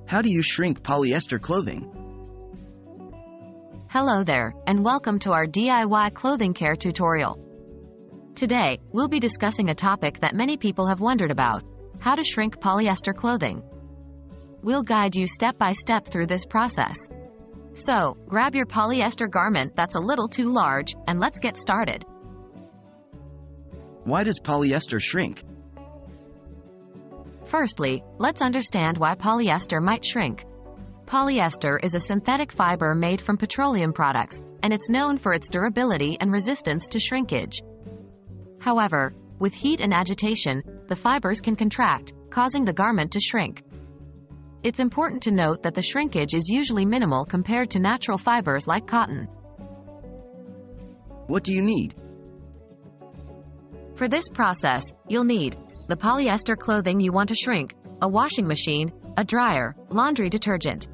How do you shrink polyester clothing? Hello there, and welcome to our DIY clothing care tutorial. Today, we'll be discussing a topic that many people have wondered about: how to shrink polyester clothing. We'll guide you step by step through this process. So, grab your polyester garment that's a little too large, and let's get started. Why does polyester shrink? Firstly, let's understand why polyester might shrink. Polyester is a synthetic fiber made from petroleum products, and it's known for its durability and resistance to shrinkage. However, with heat and agitation, the fibers can contract, causing the garment to shrink. It's important to note that the shrinkage is usually minimal compared to natural fibers like cotton. What do you need? For this process, you'll need the polyester clothing you want to shrink, a washing machine, a dryer, laundry detergent.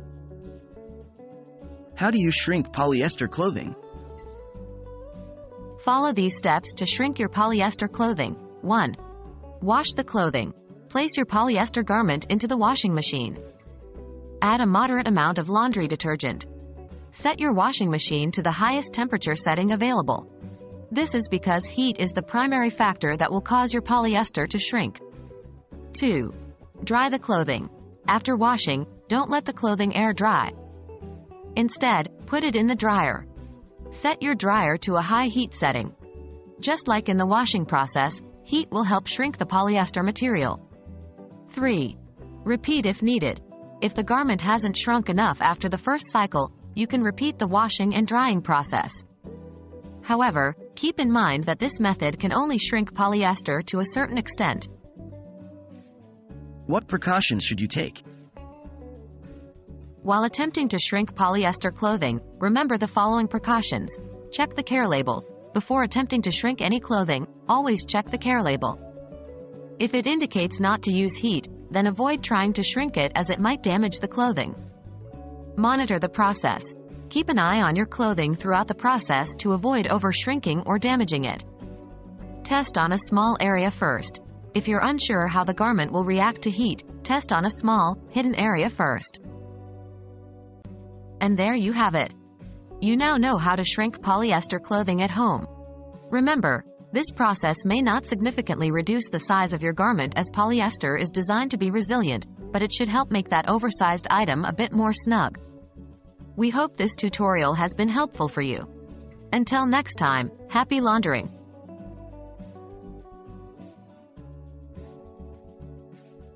How do you shrink polyester clothing? Follow these steps to shrink your polyester clothing. 1. Wash the clothing. Place your polyester garment into the washing machine. Add a moderate amount of laundry detergent. Set your washing machine to the highest temperature setting available. This is because heat is the primary factor that will cause your polyester to shrink. 2. Dry the clothing. After washing, don't let the clothing air dry. Instead, put it in the dryer. Set your dryer to a high heat setting. Just like in the washing process, heat will help shrink the polyester material. 3. Repeat if needed. If the garment hasn't shrunk enough after the first cycle, you can repeat the washing and drying process. However, keep in mind that this method can only shrink polyester to a certain extent. What precautions should you take? While attempting to shrink polyester clothing, remember the following precautions. Check the care label. Before attempting to shrink any clothing, always check the care label. If it indicates not to use heat, then avoid trying to shrink it as it might damage the clothing. Monitor the process. Keep an eye on your clothing throughout the process to avoid over-shrinking or damaging it. Test on a small area first. If you're unsure how the garment will react to heat, test on a small, hidden area first. And there you have it. You now know how to shrink polyester clothing at home. Remember, this process may not significantly reduce the size of your garment as polyester is designed to be resilient, but it should help make that oversized item a bit more snug. We hope this tutorial has been helpful for you. Until next time, happy laundering!